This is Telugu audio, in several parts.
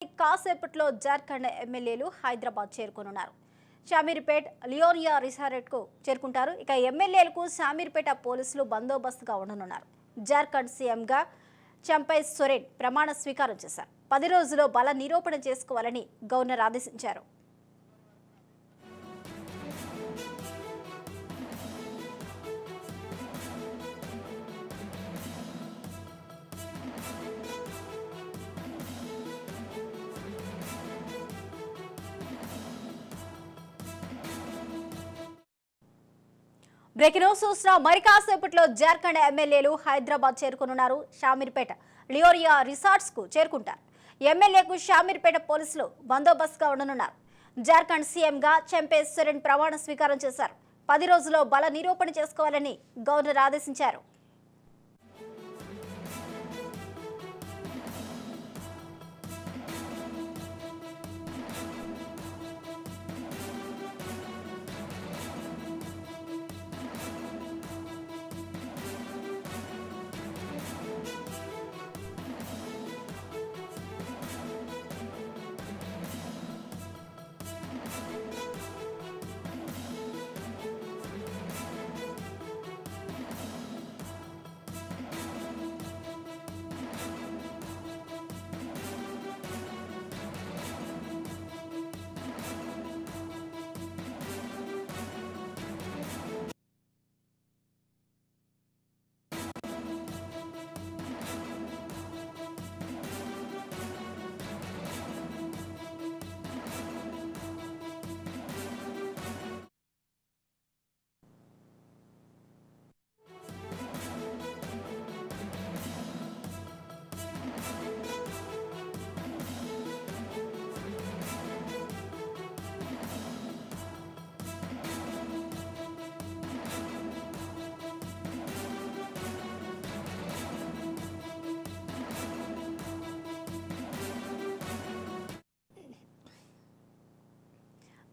కాసేపట్లో జార్ఖండ్ ఎమ్మెల్యేలు హైదరాబాద్ చేరుకోనున్నారు. షామీర్పేట్ లియోనియా రిసార్ట్కు చేరుకుంటారు. ఇక ఎమ్మెల్యేలకు షామీర్పేట పోలీసులు బందోబస్తుగా ఉండనున్నారు. జార్ఖండ్ సీఎంగా చంపై సోరెన్ ప్రమాణ స్వీకారం చేశారు. 10 రోజుల్లో బల నిరూపణ చేసుకోవాలని గవర్నర్ ఆదేశించారు. బ్రేకింగ్ న్యూస్ చూసిన మరి కాసేపట్లో జార్ఖండ్ ఎమ్మెల్యేలు హైదరాబాద్ చేరుకోనున్నారు. షామీర్పేట లియోరియా రిసార్ట్స్ కు చేరుకుంటారు. ఎమ్మెల్యేకు షామీర్పేట పోలీసులు బందోబస్తుగా ఉండనున్నారు. జార్ఖండ్ సీఎంగా చంపై సోరెన్ ప్రమాణ స్వీకారం చేశారు. 10 రోజుల్లో బల నిరూపణ చేసుకోవాలని గవర్నర్ ఆదేశించారు.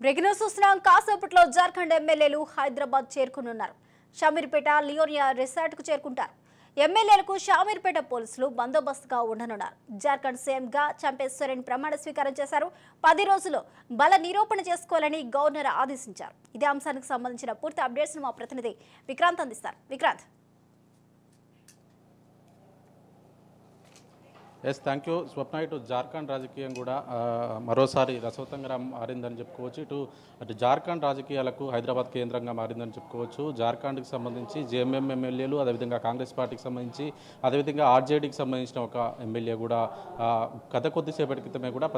బ్రేకింగ్ న్యూస్ చూస్తున్నాం. కాసేపట్లో జార్ఖండ్ ఎమ్మెల్యేలు హైదరాబాద్ చేరుకునున్నారు. షామీర్పేట లియోనియా రిసార్ట్కు చేరుకుంటారు. ఎమ్మెల్యేలకు షామీర్పేట పోలీసులు బందోబస్తుగా ఉండనున్నారు. జార్ఖండ్ సీఎంగా చంపై సోరెన్ ప్రమాణ స్వీకారం చేశారు. 10 రోజుల్లో బల నిరూపణ చేసుకోవాలని గవర్నర్ ఆదేశించారు. ఇదే అంశానికి సంబంధించిన పూర్తి అప్డేట్స్ మా ప్రతినిధి విక్రాంత్ అందిస్తారు. విక్రాంత్. ఎస్ థ్యాంక్ యూ స్వప్న. ఇటు జార్ఖండ్ రాజకీయం కూడా మరోసారి రసవతంగా మారిందని చెప్పుకోవచ్చు. అటు జార్ఖండ్ రాజకీయాలకు హైదరాబాద్ కేంద్రంగా మారిందని చెప్పుకోవచ్చు. జార్ఖండ్కి సంబంధించి జేఎంఎం ఎమ్మెల్యేలు, అదేవిధంగా కాంగ్రెస్ పార్టీకి సంబంధించి, అదేవిధంగా ఆర్జేడీకి సంబంధించిన ఒక ఎమ్మెల్యే కూడా గత కొద్దిసేపటి క్రితమే కూడా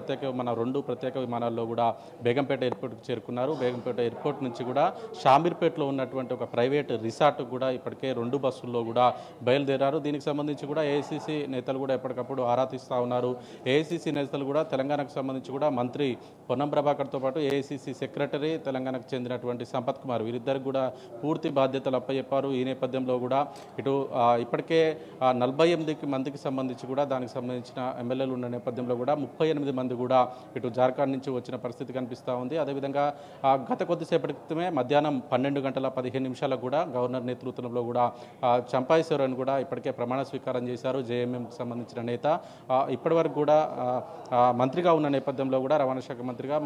రెండు ప్రత్యేక విమానాల్లో కూడా బేగంపేట ఎయిర్పోర్ట్కి చేరుకున్నారు. బేగంపేట ఎయిర్పోర్ట్ నుంచి కూడా షామీర్పేటలో ఉన్నటువంటి ఒక ప్రైవేట్ రిసార్ట్ కూడా ఇప్పటికే 2 బస్సుల్లో కూడా బయలుదేరారు. దీనికి సంబంధించి కూడా ఏఐసీసీ నేతలు కూడా ఎప్పటికప్పుడు ఆరా తీస్తూ ఉన్నారు. ఏఐసీసీ నేతలు కూడా తెలంగాణకు సంబంధించి కూడా మంత్రి పొన్నం ప్రభాకర్తో పాటు ఏఐసీసీ సెక్రటరీ తెలంగాణకు చెందినటువంటి సంపత్ కుమార్ వీరిద్దరికి కూడా పూర్తి బాధ్యతలు అప్పచెప్పారు. ఈ నేపథ్యంలో కూడా ఇటు ఇప్పటికే 48 మందికి సంబంధించి కూడా దానికి సంబంధించిన ఎమ్మెల్యేలు ఉన్న నేపథ్యంలో కూడా 38 మంది కూడా ఇటు జార్ఖండ్ నుంచి వచ్చిన పరిస్థితి కనిపిస్తూ ఉంది. అదేవిధంగా గత కొద్దిసేపటి క్రితమే మధ్యాహ్నం 12:15 కూడా గవర్నర్ నేతృత్వంలో కూడా చంపై సోరెన్ కూడా ఇప్పటికే ప్రమాణ స్వీకారం చేశారు. జేఎంఎంకి సంబంధించిన నేత ఇప్పటి వరకు కూడా మంత్రిగా ఉన్న నేపథ్యంలో కూడా రవాణా శాఖ మంత్రిగా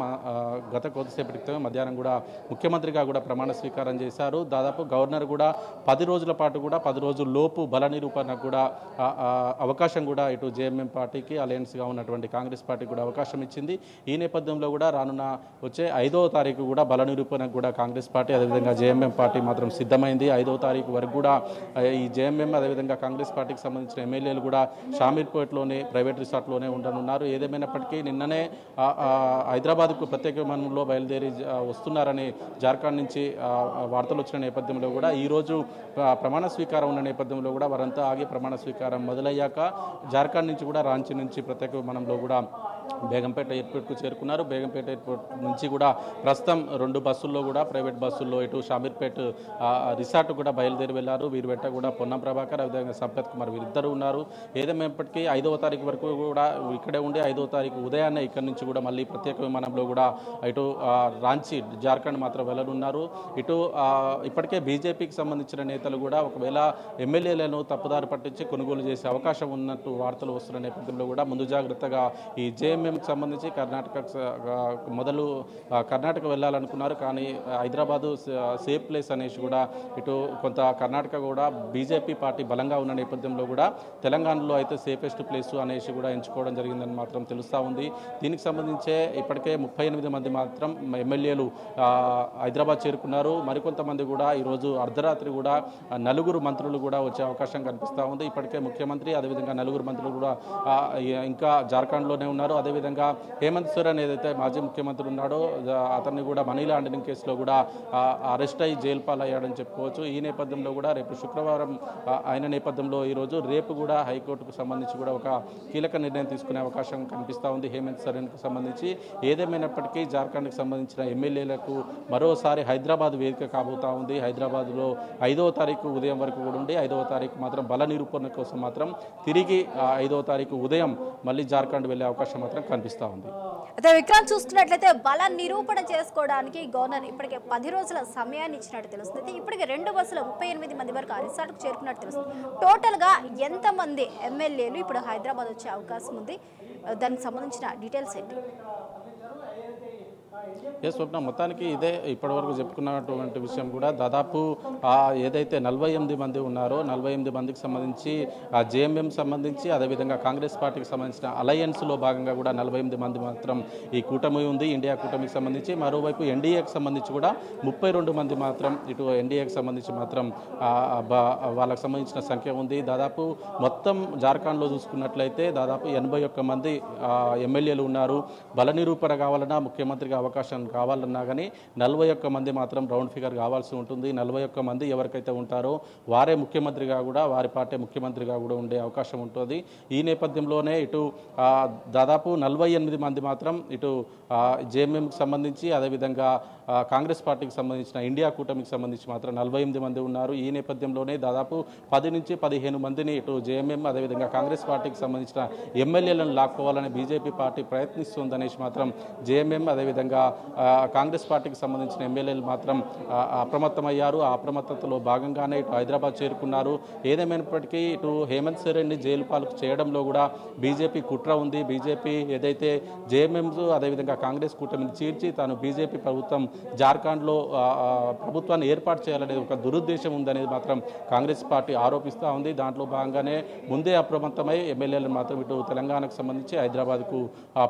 గత కొద్దిసేపటి క్రితమే మధ్యాహ్నం కూడా ముఖ్యమంత్రిగా కూడా ప్రమాణ స్వీకారం చేశారు. దాదాపు గవర్నర్ కూడా 10 రోజుల పాటు కూడా 10 రోజుల లోపు బల నిరూపణకు కూడా అవకాశం కూడా ఇటు జేఎంఎం పార్టీకి అలయన్స్గా ఉన్నటువంటి కాంగ్రెస్ పార్టీకి కూడా అవకాశం ఇచ్చింది. ఈ నేపథ్యంలో కూడా రానున్న వచ్చే 5వ తారీఖు కూడా బల నిరూపణకు కూడా కాంగ్రెస్ పార్టీ అదేవిధంగా జేఎంఎం పార్టీ మాత్రం సిద్ధమైంది. 5వ తారీఖు వరకు కూడా ఈ జేఎంఎం అదేవిధంగా కాంగ్రెస్ పార్టీకి సంబంధించిన ఎమ్మెల్యేలు కూడా షామీర్పేటలోనే ప్రైవేట్ రిసార్ట్లోనే ఉండనున్నారు. ఏదేమైనప్పటికీ నిన్ననే హైదరాబాద్కు ప్రత్యేక విమానంలో బయలుదేరి వస్తున్నారని జార్ఖండ్ నుంచి వార్తలు వచ్చిన నేపథ్యంలో కూడా ఈరోజు ప్రమాణ స్వీకారం ఉన్న నేపథ్యంలో కూడా వారంతా ఆగి ప్రమాణ స్వీకారం మొదలయ్యాక జార్ఖండ్ నుంచి కూడా రాంచీ నుంచి ప్రత్యేక విమానంలో కూడా బేగంపేట ఎయిర్పోర్ట్కు చేరుకున్నారు. బేగంపేట ఎయిర్పోర్ట్ నుంచి కూడా ప్రస్తుతం 2 బస్సుల్లో కూడా ప్రైవేట్ బస్సుల్లో ఇటు షామీర్పేట్ రిసార్ట్ కూడా బయలుదేరి వెళ్లారు. వీరి వెంట కూడా పొన్నం ప్రభాకర్ అదేవిధంగా సంపత్ కుమార్ వీరిద్దరూ ఉన్నారు. ఏదేమైనప్పటికీ 5వ తారీఖు వరకు కూడా ఇక్కడే ఉండి 5వ తారీఖు ఉదయాన్నే ఇక్కడి నుంచి కూడా మళ్ళీ ప్రత్యేక విమానంలో కూడా ఇటు రాంచీ జార్ఖండ్ మాత్రం వెళ్లనున్నారు. ఇటు ఇప్పటికే బీజేపీకి సంబంధించిన నేతలు కూడా ఒకవేళ ఎమ్మెల్యేలను తప్పుదారి పట్టించి కొనుగోలు చేసే అవకాశం ఉన్నట్టు వార్తలు వస్తున్న నేపథ్యంలో కూడా ముందు జాగ్రత్తగా ఈ జేఎంఎంకి సంబంధించి మొదలు కర్ణాటక వెళ్ళాలనుకున్నారు. కానీ హైదరాబాదు సేఫ్ ప్లేస్ అనేసి కూడా ఇటు కొంత కర్ణాటక కూడా బీజేపీ పార్టీ బలంగా ఉన్న నేపథ్యంలో కూడా తెలంగాణలో అయితే సేఫెస్ట్ ప్లేస్ అనేసి కూడా ఎంచుకోవడం జరిగిందని మాత్రం తెలుస్తూ ఉంది. దీనికి సంబంధించే ఇప్పటికే 38 మంది మాత్రం ఎమ్మెల్యేలు హైదరాబాద్ చేరుకున్నారు. మరికొంతమంది కూడా ఈరోజు అర్ధరాత్రి కూడా 4 మంత్రులు కూడా వచ్చే అవకాశం కనిపిస్తూ ఉంది. ఇప్పటికే ముఖ్యమంత్రి అదేవిధంగా 4 మంత్రులు కూడా ఇంకా జార్ఖండ్లోనే ఉన్నారు. అదేవిధంగా హేమంత్ సోరెన్ ఏదైతే మాజీ ముఖ్యమంత్రి ఉన్నాడో అతన్ని కూడా మనీ లాండరింగ్ కేసులో కూడా అరెస్ట్ అయ్యి జైలు పాలయ్యాడని చెప్పుకోవచ్చు. ఈ నేపథ్యంలో కూడా రేపు శుక్రవారం అయిన నేపథ్యంలో ఈరోజు రేపు కూడా హైకోర్టుకు సంబంధించి కూడా ఒక కీలక నిర్ణయం తీసుకునే అవకాశం కనిపిస్తూ ఉంది హేమంత్ సోరెన్కు సంబంధించి. ఏదేమైనప్పటికీ జార్ఖండ్కి సంబంధించిన ఎమ్మెల్యేలకు మరోసారి హైదరాబాద్ వేదిక కాబోతా ఉంది. హైదరాబాద్లో 5వ తారీఖు ఉదయం వరకు కూడా ఉండి 5వ తారీఖు మాత్రం బల నిరూపణ కోసం మాత్రం తిరిగి 5వ తారీఖు ఉదయం మళ్ళీ జార్ఖండ్ వెళ్ళే అవకాశం మాత్రం కనిపిస్తూ ఉంది. అయితే విక్రాంత్ చూస్తున్నట్లయితే బల నిరూపణ చేసుకోవడానికి గవర్నర్ ఇప్పటికే 10 రోజుల సమయాన్ని ఇచ్చినట్టు తెలుస్తుంది. అయితే ఇప్పటికే 2 బస్సులు 38 మంది వరకు ఆ రిసార్ట్కు చేరుకున్నట్టు తెలుస్తుంది. టోటల్గా ఎంతమంది ఎమ్మెల్యేలు ఇప్పుడు హైదరాబాద్ వచ్చే అవకాశం ఉంది? దానికి సంబంధించిన డీటెయిల్స్ ఏంటి? స్వప్న మొత్తానికి ఇదే ఇప్పటివరకు చెప్పుకున్నటువంటి విషయం కూడా దాదాపు ఏదైతే 48 మంది ఉన్నారో 48 మందికి సంబంధించి జేఎంఎం సంబంధించి అదేవిధంగా కాంగ్రెస్ పార్టీకి సంబంధించిన అలయన్స్లో భాగంగా కూడా 48 మంది మాత్రం ఈ కూటమి ఉంది. ఇండియా కూటమికి సంబంధించి మరోవైపు ఎన్డీఏకి సంబంధించి కూడా 32 మంది మాత్రం ఇటు ఎన్డీఏకి సంబంధించి మాత్రం వాళ్ళకి సంబంధించిన సంఖ్య ఉంది. దాదాపు మొత్తం జార్ఖండ్లో చూసుకున్నట్లయితే దాదాపు 81 మంది ఎమ్మెల్యేలు ఉన్నారు. బల నిరూపణ కావాలన్నా ముఖ్యమంత్రిగా అవకాశం కావాలన్నా కానీ 41 మంది మాత్రం రౌండ్ ఫిగర్ కావాల్సి ఉంటుంది. 41 మంది ఎవరికైతే ఉంటారో వారే ముఖ్యమంత్రిగా కూడా వారి పార్టీ ముఖ్యమంత్రిగా కూడా ఉండే అవకాశం ఉంటుంది. ఈ నేపథ్యంలోనే ఇటు దాదాపు 48 మంది మాత్రం ఇటు జేఎంఎంకి సంబంధించి అదేవిధంగా కాంగ్రెస్ పార్టీకి సంబంధించిన ఇండియా కూటమికి సంబంధించి మాత్రం 48 మంది ఉన్నారు. ఈ నేపథ్యంలోనే దాదాపు 10 నుంచి 15 మందిని ఇటు జేఎంఎం అదేవిధంగా కాంగ్రెస్ పార్టీకి సంబంధించిన ఎమ్మెల్యేలను లాక్కోవాలని బీజేపీ పార్టీ ప్రయత్నిస్తుందనేసి మాత్రం జేఎంఎం అదేవిధంగా కాంగ్రెస్ పార్టీకి సంబంధించిన ఎమ్మెల్యేలు మాత్రం అప్రమత్తమయ్యారు. ఆ అప్రమత్తతలో భాగంగానే ఇటు హైదరాబాద్ చేరుకున్నారు. ఏదేమైనప్పటికీ ఇటు హేమంత్ సోరెన్ని జైలు పాలకు చేయడంలో కూడా బీజేపీ కుట్ర ఉంది. బీజేపీ ఏదైతే జేఎంఎం అదేవిధంగా కాంగ్రెస్ కూటమిని చీల్చి తాను బీజేపీ ప్రభుత్వం జార్ఖండ్లో ప్రభుత్వాన్ని ఏర్పాటు చేయాలనేది ఒక దురుద్దేశం ఉందనేది మాత్రం కాంగ్రెస్ పార్టీ ఆరోపిస్తూ ఉంది. దాంట్లో భాగంగానే ముందే అప్రమత్తమై ఎమ్మెల్యేలను మాత్రం ఇటు తెలంగాణకు సంబంధించి హైదరాబాద్కు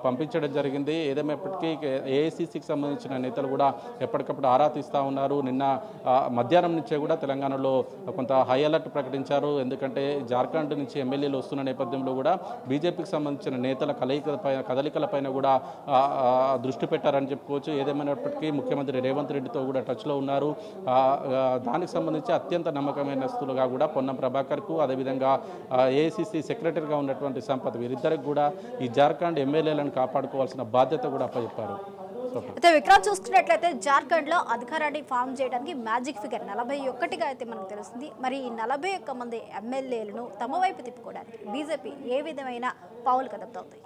పంపించడం జరిగింది. ఏదేమైనప్పటికీ ఏఐసీసీకి సంబంధించిన నేతలు కూడా ఎప్పటికప్పుడు ఆరా తీస్తూ ఉన్నారు. నిన్న మధ్యాహ్నం నుంచే కూడా తెలంగాణలో కొంత హై అలర్ట్ ప్రకటించారు. ఎందుకంటే జార్ఖండ్ నుంచి ఎమ్మెల్యేలు వస్తున్న నేపథ్యంలో కూడా బీజేపీకి సంబంధించిన నేతల కదలికలపైన కూడా దృష్టి పెట్టారని చెప్పుకోవచ్చు. ఏదేమైనప్పటికీ ముఖ్యమంత్రి రేవంత్ రెడ్డితో కూడా టచ్లో ఉన్నారు. దానికి సంబంధించి అత్యంత నమ్మకమైనస్తులుగా కూడా పొన్నం ప్రభాకర్కు అదేవిధంగా ఏఐసీసీ సెక్రటరీగా ఉన్నటువంటి సంపత్ వీరిద్దరికి కూడా ఈ జార్ఖండ్ ఎమ్మెల్యేలను కాపాడుకోవాల్సిన బాధ్యత కూడా అప్పచెప్పారు. అయితే విక్రాంత్ చూస్తున్నట్లయితే జార్ఖండ్ లో అధికారాన్ని ఫామ్ చేయడానికి మ్యాజిక్ ఫిగర్ 41గా అయితే మనకు తెలుస్తుంది. మరి ఈ 41 మంది ఎమ్మెల్యేలను తమ వైపు తిప్పుకోవడానికి బీజేపీ ఏ విధమైన పావులు కదుపుతోంది?